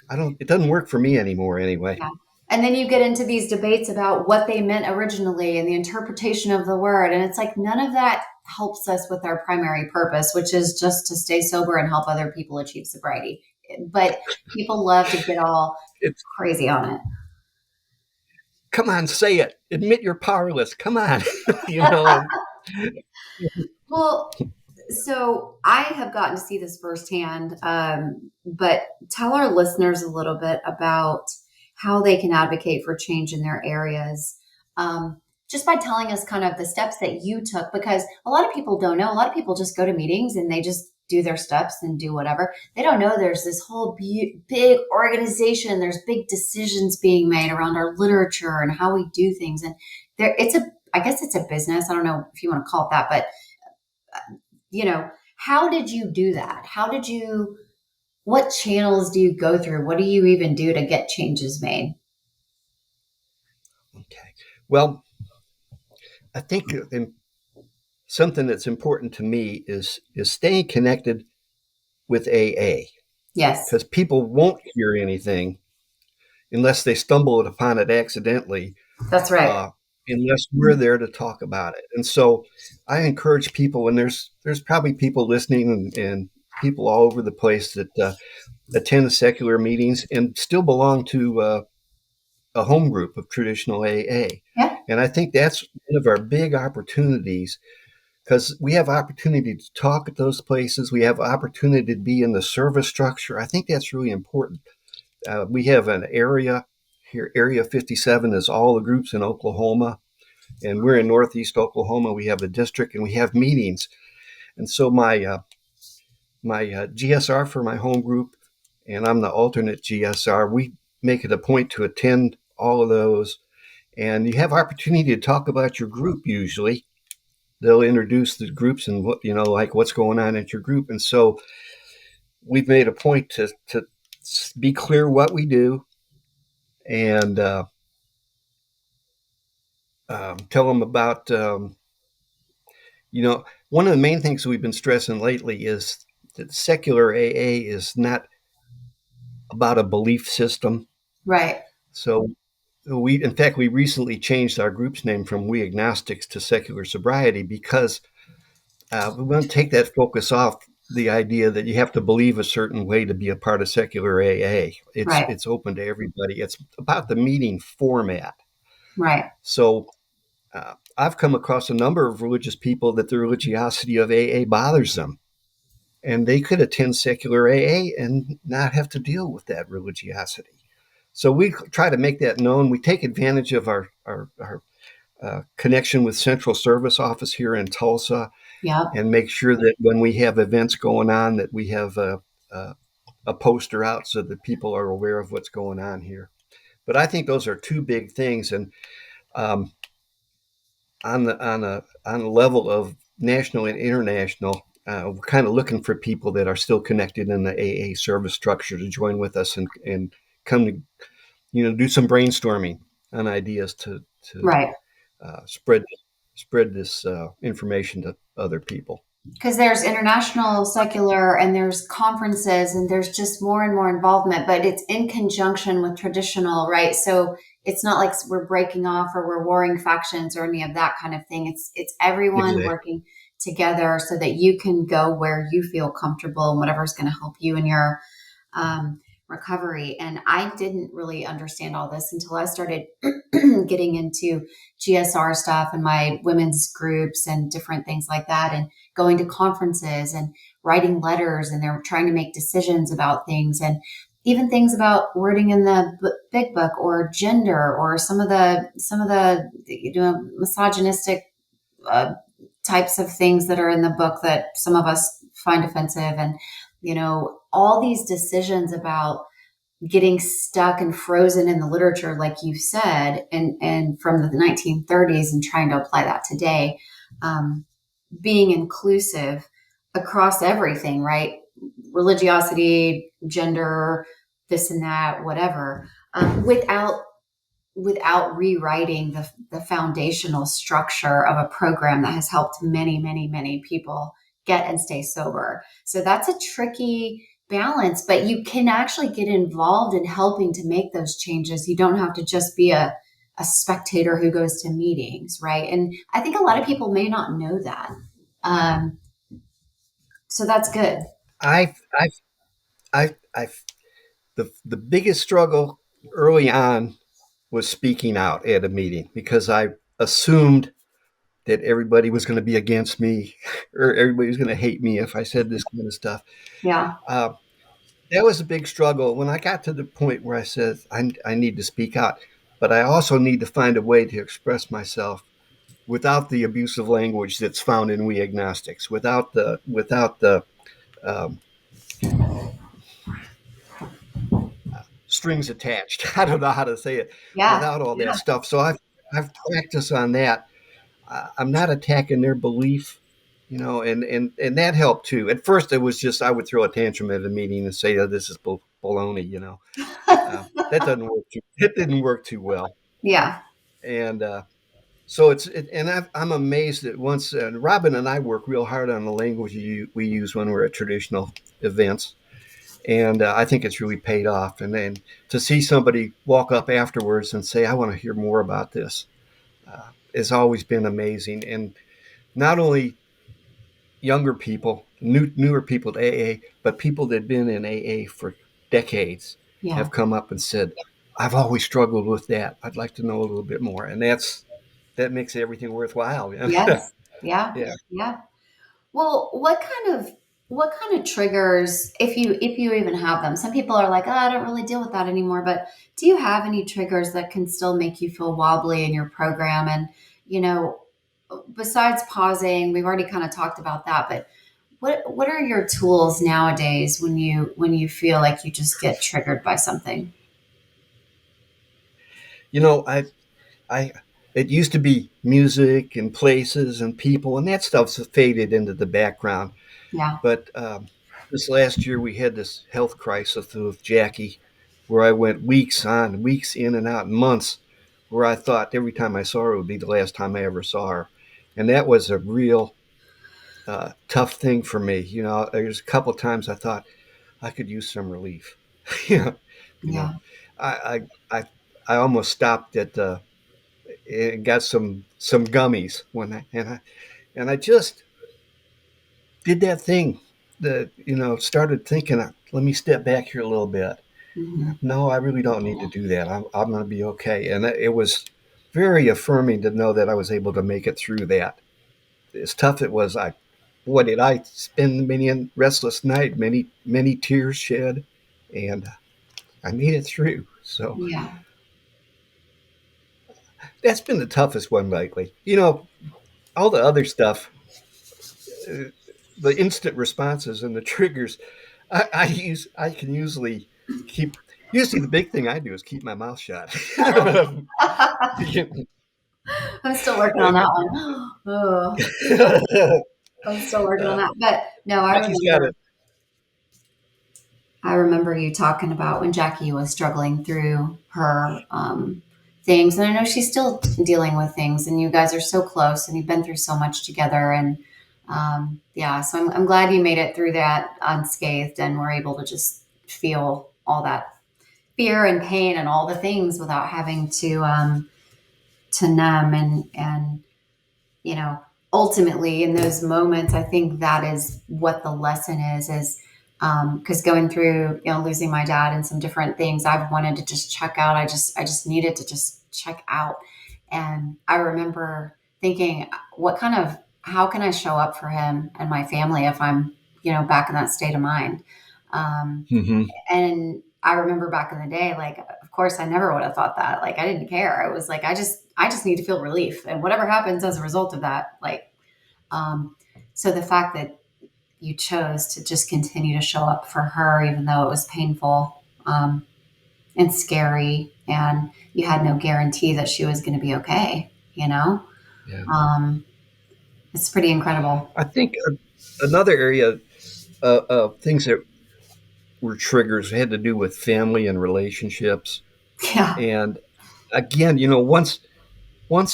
Speaker 1: I don't. It doesn't work for me anymore. Anyway.
Speaker 2: Yeah. And then you get into these debates about what they meant originally and the interpretation of the word. And it's like none of that helps us with our primary purpose, which is just to stay sober and help other people achieve sobriety. But people love to get all
Speaker 1: It's
Speaker 2: crazy on
Speaker 1: come on, say it. Admit you're powerless. Come on. And
Speaker 2: it. Well, so I have gotten to see this firsthand, but tell our listeners a little bit about how they can advocate for change in their areas. Just by telling us kind of the steps that you took, because a lot of people don't know. A lot of people just go to meetings and they just do their steps and do whatever. They don't know there's this whole big organization. There's big decisions being made around our literature and how we do things. And I guess it's a business. I don't know if you want to call it that, but how did you do that? What channels do you go through? What do you even do to get changes made?
Speaker 1: okay. Well, I think something that's important to me is staying connected with AA,
Speaker 2: Yes,
Speaker 1: because people won't hear anything unless they stumble upon it accidentally,
Speaker 2: that's right.
Speaker 1: uh, unless we're there to talk about it. And so I encourage people, and there's probably people listening, and people all over the place that attend the secular meetings and still belong to a home group of traditional AA.
Speaker 2: Yeah.
Speaker 1: And I think that's one of our big opportunities, because we have opportunity to talk at those places. We have opportunity to be in the service structure. I think that's really important. We have an area here. Area 57 is all the groups in Oklahoma, and we're in Northeast Oklahoma. We have a district, and we have meetings. And so my GSR for my home group, and I'm the alternate GSR. We make it a point to attend all of those, and you have opportunity to talk about your group. Usually, they'll introduce the groups and what like what's going on at your group, and so we've made a point to be clear what we do, and tell them about one of the main things we've been stressing lately is that secular AA is not about a belief system.
Speaker 2: Right.
Speaker 1: So in fact, we recently changed our group's name from We Agnostics to Secular Sobriety, because we want to take that focus off the idea that you have to believe a certain way to be a part of secular AA.
Speaker 2: Right.
Speaker 1: It's open to everybody. It's about the meeting format.
Speaker 2: Right.
Speaker 1: So I've come across a number of religious people that the religiosity of AA bothers them, and they could attend secular AA and not have to deal with that religiosity. So we try to make that known. We take advantage of our connection with Central Service Office here in Tulsa
Speaker 2: Yep.
Speaker 1: and make sure that when we have events going on, that we have a poster out so that people are aware of what's going on here. But I think those are two big things, and um, on a level of national and international, we're kind of looking for people that are still connected in the AA service structure to join with us and come to do some brainstorming on ideas to
Speaker 2: Right.
Speaker 1: spread this information to other people.
Speaker 2: Because there's international secular and there's conferences and there's just more and more involvement, but it's in conjunction with traditional, right? So it's not like we're breaking off or we're warring factions or any of that kind of thing. It's everyone
Speaker 1: Exactly.
Speaker 2: working together so that you can go where you feel comfortable and whatever's going to help you in your recovery. And I didn't really understand all this until I started getting into GSR stuff and my women's groups and different things like that, and going to conferences and writing letters, and they're trying to make decisions about things, and even things about wording in the big book or gender or some of the misogynistic uh, types of things that are in the book that some of us find offensive, and all these decisions about getting stuck and frozen in the literature, like you said, and from the 1930s, and trying to apply that today. Being inclusive across everything, right? Religiosity, gender, this and that, whatever, without rewriting the foundational structure of a program that has helped many, many, many people get and stay sober. So that's a tricky balance, but you can actually get involved in helping to make those changes. You don't have to just be a spectator who goes to meetings, right? And I think a lot of people may not know that. Um, so that's good.
Speaker 1: I the biggest struggle early on was speaking out at a meeting because I assumed that everybody was going to be against me or everybody was going to hate me if I said this kind of stuff.
Speaker 2: Yeah.
Speaker 1: Uh, that was a big struggle when I got to the point where I said I need to speak out, but I also need to find a way to express myself without the abusive language that's found in We Agnostics, without the um, strings attached. I don't know how to say it
Speaker 2: Yeah.
Speaker 1: without all that
Speaker 2: Yeah.
Speaker 1: stuff. So I've practiced on that. I'm not attacking their belief, and that helped too. At first, it was just I would throw a tantrum at a meeting and say, "Oh, this is baloney." That doesn't work. It didn't work too well,
Speaker 2: Yeah.
Speaker 1: and so and I'm amazed that once Robin and I work real hard on the language we use when we're at traditional events, and I think it's really paid off. And then to see somebody walk up afterwards and say, "I want to hear more about this," has always been amazing. And not only younger people, newer people to AA, but people that have been in AA for decades
Speaker 2: Yeah.
Speaker 1: have come up and said, "I've always struggled with that. I'd like to know a little bit more," and that makes everything worthwhile.
Speaker 2: Yes. Yeah.
Speaker 1: Yeah.
Speaker 2: Yeah. Well, what kind of triggers, if you even have them? Some people are like, oh, I don't really deal with that anymore. But do you have any triggers that can still make you feel wobbly in your program? And you know, besides pausing, we've already kind of talked about that. But what are your tools nowadays when you feel like you just get triggered by something?
Speaker 1: You know, I it used to be music and places and people, and that stuff's faded into the background.
Speaker 2: Yeah.
Speaker 1: But this last year, we had this health crisis with Jackie, where I went weeks on, weeks in and out, months, where I thought every time I saw her it would be the last time I ever saw her, and that was a real tough thing for me. There's a couple of times I thought I could use some relief. you know, you know,
Speaker 2: Yeah.
Speaker 1: I I I, I almost stopped at and got some gummies when I just did that thing started thinking, let me step back here a little bit.
Speaker 2: Mhm.
Speaker 1: No, I really don't need to do that. I'm going to be okay. And it was very affirming to know that I was able to make it through that. As tough it was, boy, did I spend many a restless night, many tears shed, and I made it through. So
Speaker 2: Yeah.
Speaker 1: that's been the toughest one lately. All the other stuff, uh, the instant responses and the triggers, I can usually keep. Usually, the big thing I do is keep my mouth shut.
Speaker 2: I'm still working on that one. Oh, I'm still working on
Speaker 1: Uh,
Speaker 2: that. But no,
Speaker 1: Jackie's got it.
Speaker 2: I remember you talking about when Jackie was struggling through her things, and I know she's still dealing with things. And you guys are so close, and you've been through so much together. And yeah, so I'm glad you made it through that unscathed, and were able to just feel all that fear and pain and all the things without having to numb and you know, ultimately in those moments, I think that is what the lesson is because going through, losing my dad and some different things, I've wanted to just check out. I just needed to just check out. And I remember thinking, how can I show up for him and my family if I'm, back in that state of mind? Um,
Speaker 1: Hmm.
Speaker 2: and I remember back in the day, like, of course, I never would have thought that. Like, I didn't care. It was like, I just need to feel relief, and whatever happens as a result of that, like, um, so the fact that you chose to just continue to show up for her, even though it was painful, and scary, and you had no guarantee that she was going to be okay,
Speaker 1: Yeah.
Speaker 2: um, it's pretty incredible.
Speaker 1: I think another area of things that were triggers had to do with family and relationships.
Speaker 2: Yeah.
Speaker 1: And again, once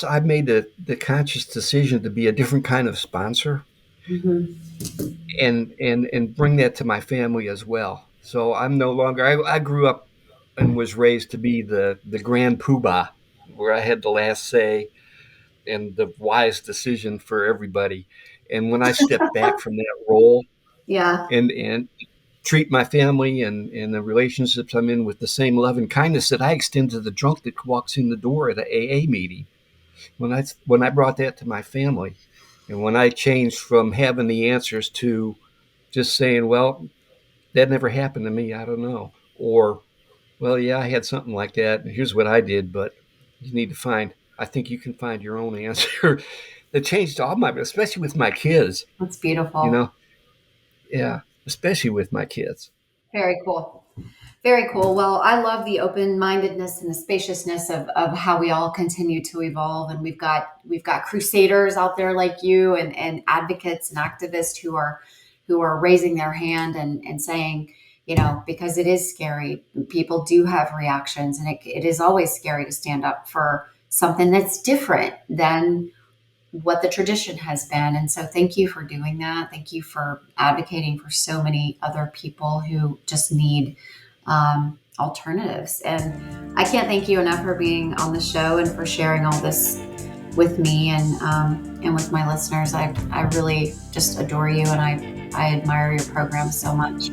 Speaker 1: I made the conscious decision to be a different kind of sponsor
Speaker 2: Hmm.
Speaker 1: and bring that to my family as well. So I'm no longer. I grew up and was raised to be the grand poobah, where I had the last say and the wise decision for everybody. And when I stepped back from that role
Speaker 2: Yeah.
Speaker 1: and treat my family and the relationships I'm in with the same love and kindness that I extend to the drunk that walks in the door at an AA meeting. When I brought that to my family, and when I changed from having the answers to just saying, "Well, that never happened to me. I don't know," or "Well, yeah, I had something like that, and here's what I did," but you need to find. I think you can find your own answer. That changed all my, especially with my kids.
Speaker 2: That's
Speaker 1: You
Speaker 2: beautiful.
Speaker 1: know, yeah, especially with my kids.
Speaker 2: Very cool. Very cool. Well, I love the open mindedness and the spaciousness of how we all continue to evolve. And we've got crusaders out there like you, and advocates and activists who are raising their hand and saying, because it is scary. People do have reactions, and it is always scary to stand up for something that's different than what the tradition has been. And so thank you for doing that. Thank you for advocating for so many other people who just need alternatives. And I can't thank you enough for being on the show and for sharing all this with me and with my listeners. I really just adore you, and I admire your program so much.